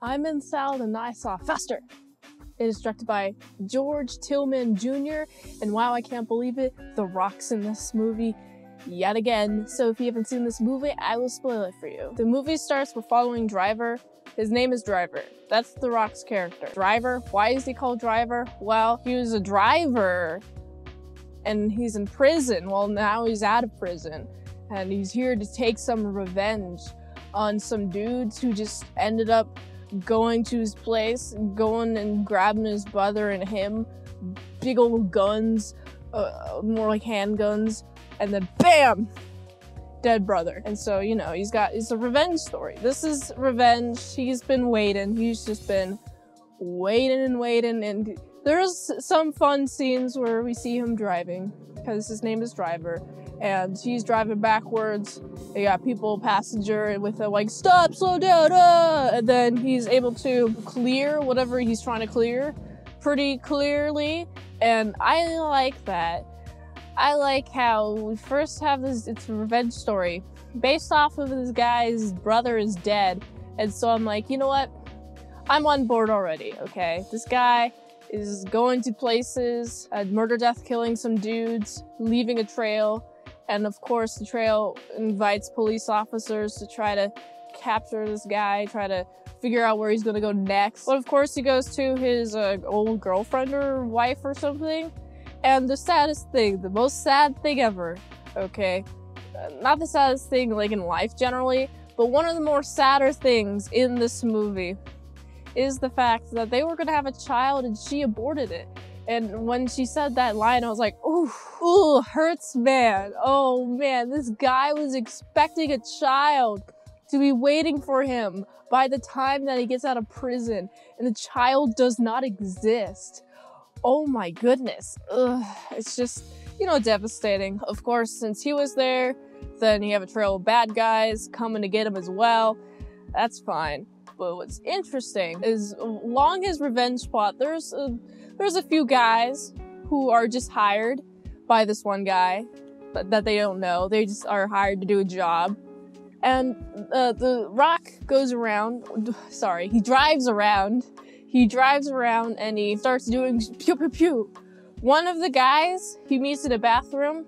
I'm Mint Salad and I saw Faster. It is directed by George Tillman Jr. And wow, I can't believe it, The Rock's in this movie yet again. So if you haven't seen this movie, I will spoil it for you. The movie starts with following Driver. His name is Driver. That's The Rock's character. Driver, why is he called Driver? Well, he was a driver and he's in prison. Well, now he's out of prison and he's here to take some revenge on some dudes who just ended up going to his place, going and grabbing his brother and him, big old guns, more like handguns, and then BAM! Dead brother. And so, you know, it's a revenge story. This is revenge. He's been waiting. He's just been waiting and waiting. And there's some fun scenes where we see him driving, because his name is Driver. And he's driving backwards. They got people, passenger, with a like, stop, slow down, and then he's able to clear whatever he's trying to clear pretty clearly. And I like that. I like how we first have this, it's a revenge story based off of this guy's brother is dead. And so I'm like, you know what? I'm on board already, okay? This guy is going to places, murder, death, killing some dudes, leaving a trail. And of course, the trail invites police officers to try to capture this guy, try to figure out where he's gonna go next. But of course, he goes to his old girlfriend or wife or something. And the saddest thing, the most sad thing ever, okay? Not the saddest thing like in life generally, but one of the more sadder things in this movie is the fact that they were gonna have a child and she aborted it. And when she said that line, I was like, ooh, hurts, man. Oh man, this guy was expecting a child to be waiting for him by the time that he gets out of prison, and the child does not exist. Oh my goodness. Ugh, it's just, you know, devastating. Of course, since he was there, then you have a trail of bad guys coming to get him as well. That's fine. But what's interesting is along his revenge plot, there's a few guys who are just hired by this one guy that they don't know. They just are hired to do a job. And the Rock goes around, he drives around. He drives around and he starts doing pew pew pew. One of the guys he meets in a bathroom,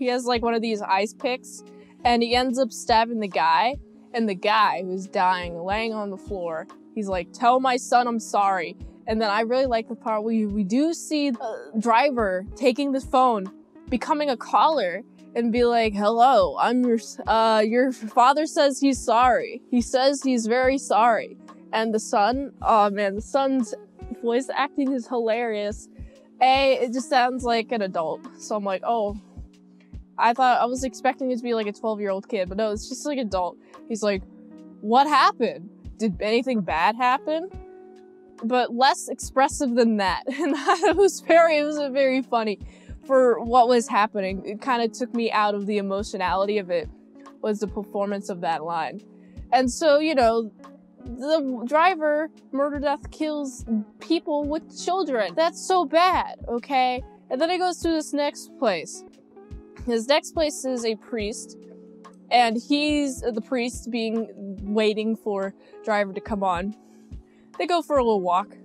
he has like one of these ice picks, and he ends up stabbing the guy. And the guy who's dying, laying on the floor, he's like, tell my son I'm sorry. And then I really like the part where we do see the Driver taking the phone, becoming a caller, and be like, hello, I'm your father says he's sorry. He says he's very sorry. And the son, oh man, the son's voice acting is hilarious. It just sounds like an adult. So I'm like, oh, I was expecting it to be like a 12-year-old kid, but no, it's just like adult. He's like, what happened? Did anything bad happen? But less expressive than that. And it was very funny for what was happening. It kind of took me out of the emotionality of it, was the performance of that line. And so, you know, the Driver murder, death, kills people with children. That's so bad, okay? And then he goes to this next place. His next place is a priest, and he's the priest waiting for Driver to come on. They go for a little walk,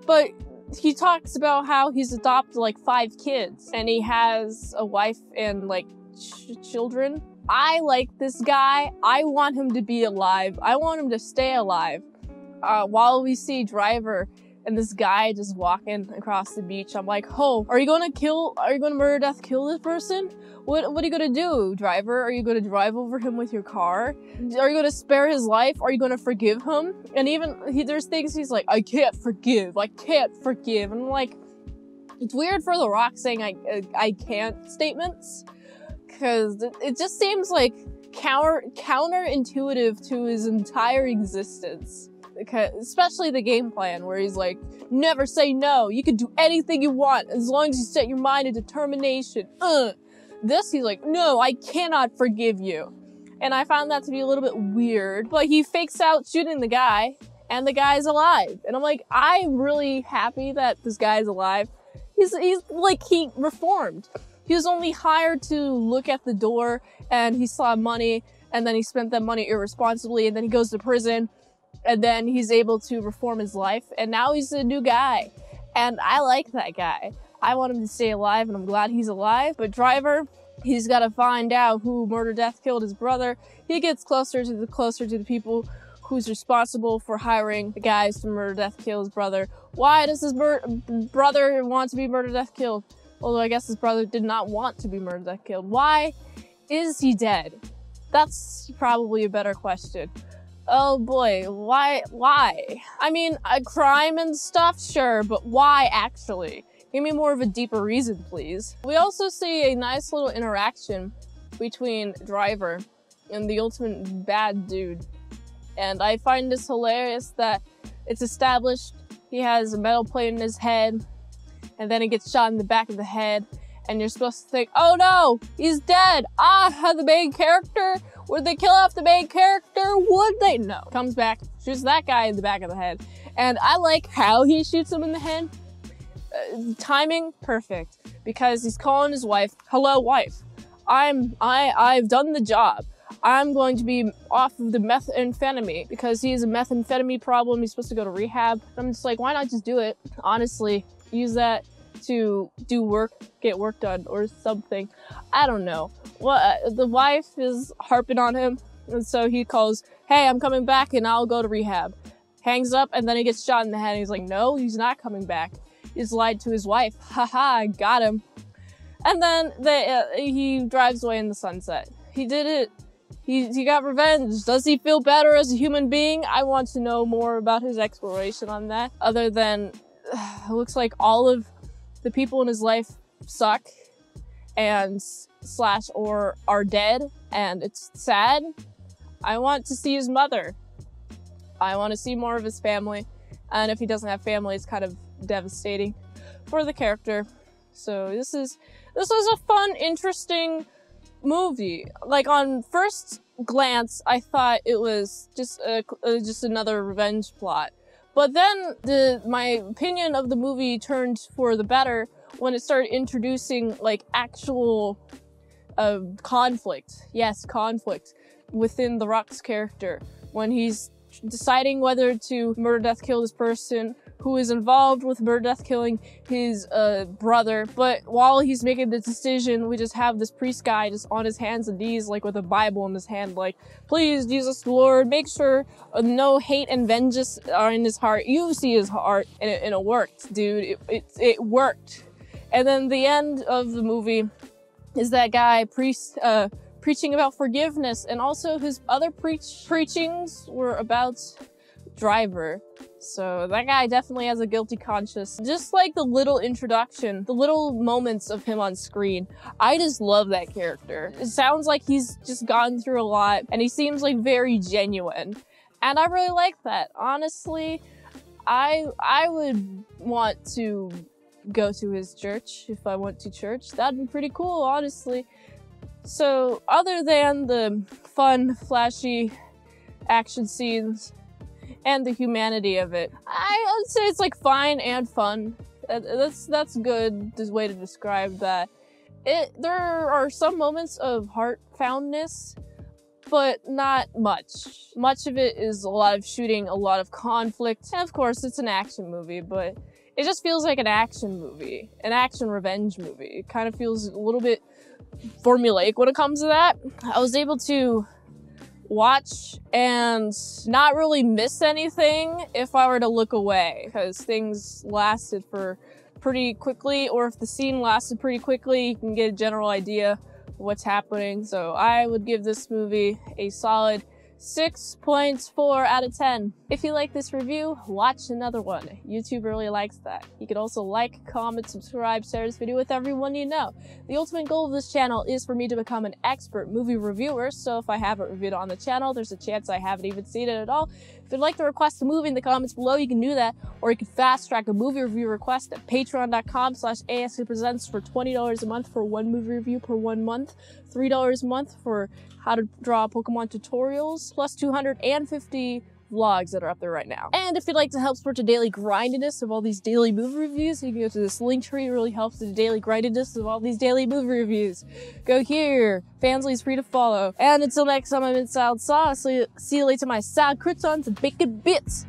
but he talks about how he's adopted like 5 kids, and he has a wife and like children. I like this guy. I want him to be alive. I want him to stay alive. While we see Driver and this guy just walking across the beach, I'm like, oh, are you gonna murder, death, kill this person? What are you gonna do, Driver? Are you gonna drive over him with your car? Are you gonna spare his life? Are you gonna forgive him? And even, there's things he's like, I can't forgive. And I'm like, it's weird for The Rock saying I can't statements, because it just seems like counterintuitive to his entire existence. Especially the game plan where he's like, never say no. You can do anything you want as long as you set your mind to determination. This, he's like, no, I cannot forgive you. And I found that to be a little bit weird. But he fakes out shooting the guy, and the guy's alive. And I'm like, I'm really happy that this guy's alive. He's like, he reformed. He was only hired to look at the door, and he saw money, and then he spent that money irresponsibly, and then he goes to prison. and then he's able to reform his life, and now he's a new guy. And I like that guy. I want him to stay alive, and I'm glad he's alive. But Driver, he's got to find out who murder death killed his brother. He gets closer to the people who's responsible for hiring the guys to murder death kill his brother. Why does his brother want to be murder death killed? Although I guess his brother did not want to be murder death killed. Why is he dead? That's probably a better question. Oh boy, why? I mean, a crime and stuff, sure, but why actually? Give me more of a deeper reason, please. We also see a nice little interaction between Driver and the ultimate bad dude. And I find this hilarious that it's established he has a metal plate in his head, and then he gets shot in the back of the head, and you're supposed to think, oh no, he's dead. Ah, the main character? Would they kill off the main character? Would they? No. Comes back, shoots that guy in the back of the head. And I like how he shoots him in the head. Timing, perfect. Because he's calling his wife, hello wife, I've done the job. I'm going to be off of the methamphetamine because he has a methamphetamine problem. He's supposed to go to rehab. I'm just like, why not just do it? Honestly, use that to do work, get work done or something. I don't know. Well, the wife is harping on him, and so he calls, hey, I'm coming back and I'll go to rehab. Hangs up, and then he gets shot in the head, and he's like, no, he's not coming back. He's lied to his wife. Haha, I got him. And then he drives away in the sunset. He did it. He got revenge. Does he feel better as a human being? I want to know more about his exploration on that. Other than, it looks like all of the people in his life suck and / or are dead, and it's sad. I want to see his mother. I want to see more of his family. And if he doesn't have family, it's kind of devastating for the character. So this is a fun, interesting movie. Like, on first glance, I thought it was just another revenge plot. But then my opinion of the movie turned for the better when it started introducing like actual conflict. Yes, conflict within The Rock's character when he's deciding whether to murder death kill this person who is involved with murder death killing his brother. But while he's making the decision, we just have this priest guy just on his hands and knees, like with a Bible in his hand, like, please, Jesus Lord, make sure no hate and vengeance are in his heart. You see his heart, and it worked, dude. It worked. And then the end of the movie is that guy, priest, preaching about forgiveness, and also his other preachings were about Driver. So that guy definitely has a guilty conscience. Just like the little introduction, the little moments of him on screen, I just love that character. It sounds like he's just gone through a lot, and he seems like very genuine. And I really like that. Honestly, I would want to go to his church if I went to church. That'd be pretty cool, honestly. So other than the fun, flashy action scenes and the humanity of it, I would say it's like fine and fun. That's good, this way to describe that. There are some moments of heartfulness, but not much. Much of it is a lot of shooting, a lot of conflict. And of course, it's an action movie, but it just feels like an action movie, an action revenge movie. It kind of feels a little bit formulaic when it comes to that. I was able to watch and not really miss anything if I were to look away, because things lasted for pretty quickly, or if the scene lasted pretty quickly, you can get a general idea of what's happening. So I would give this movie a solid 6.4 out of 10. If you like this review, watch another one. YouTube really likes that. You can also like, comment, subscribe, share this video with everyone you know. The ultimate goal of this channel is for me to become an expert movie reviewer, so if I haven't reviewed it on the channel, there's a chance I haven't even seen it at all. If you'd like to request a movie in the comments below, you can do that, or you can fast track a movie review request at patreon.com/ASEPresents for $20 a month for one movie review per 1 month, $3 a month for how to draw Pokemon tutorials, plus $250 vlogs that are up there right now. And if you'd like to help support the daily grindiness of all these daily movie reviews, you can go to this link tree. It really helps the daily grindiness of all these daily movie reviews. Go here. Fansly's free to follow. And until next time, I'm Mint Salad Sauce. See you later, my salad croutons and bacon bits.